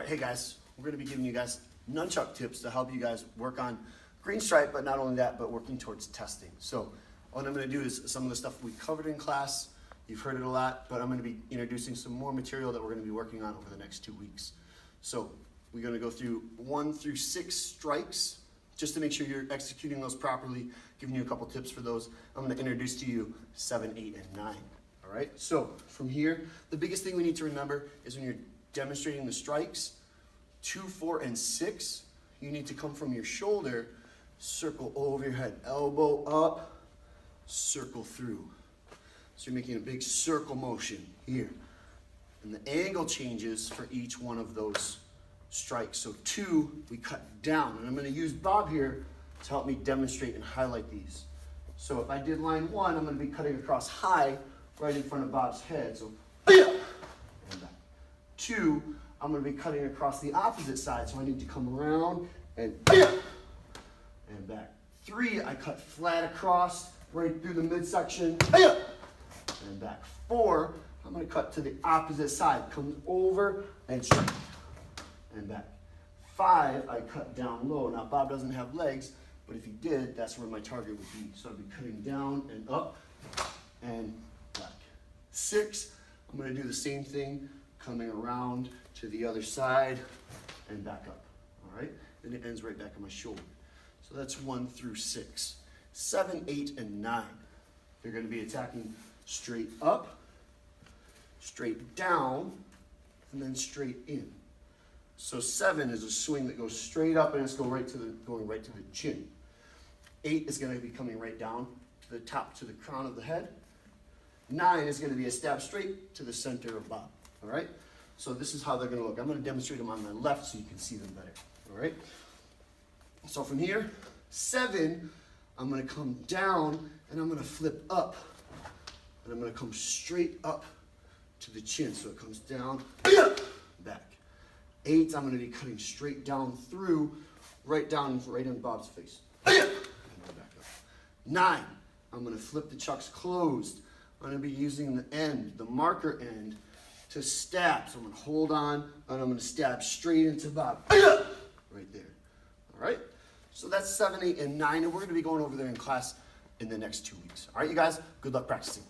right, hey guys, we're going to be giving you guys nunchuck tips to help you guys work on green stripe, but not only that, but working towards testing. So what I'm going to do is some of the stuff we covered in class. You've heard it a lot, but I'm going to be introducing some more material that we're going to be working on over the next 2 weeks. So we're going to go through 1 through 6 strikes, just to make sure you're executing those properly, giving you a couple tips for those. I'm going to introduce to you 7, 8, and 9. All right, so from here, the biggest thing we need to remember is when you're demonstrating the strikes, 2, 4, and 6, you need to come from your shoulder, circle over your head, elbow up, circle through. So you're making a big circle motion here. And the angle changes for each one of those strikes. So 2, we cut down. And I'm going to use Bob here to help me demonstrate and highlight these. So if I did line 1, I'm going to be cutting across high right in front of Bob's head. So, and back. 2, I'm going to be cutting across the opposite side. So I need to come around and back. 3, I cut flat across right through the midsection and back. 4, I'm going to cut to the opposite side. Comes over and straight and back. 5, I cut down low. Now Bob doesn't have legs, but if he did, that's where my target would be. So I'd be cutting down and up and back. 6, I'm going to do the same thing, coming around to the other side and back up. All right? And it ends right back on my shoulder. So that's 1 through 6. 7, 8, and 9. They're going to be attacking straight up, straight down, and then straight in. So 7 is a swing that goes straight up and it's going right to the chin. 8 is going to be coming right down to the top, to the crown of the head. 9 is going to be a stab straight to the center of Bob. All right? So this is how they're going to look. I'm going to demonstrate them on my left so you can see them better. All right? So from here, 7, I'm going to come down and I'm going to flip up. And I'm going to come straight up to the chin. So it comes down, back. 8, I'm going to be cutting straight down through, right on Bob's face. And go back up. 9, I'm going to flip the chucks closed. I'm going to be using the end, the marker end, to stab. So I'm going to hold on and I'm going to stab straight into Bob. Right there. All right? So that's 7, 8, and 9, and we're going to be going over there in class in the next 2 weeks. All right, you guys? Good luck practicing.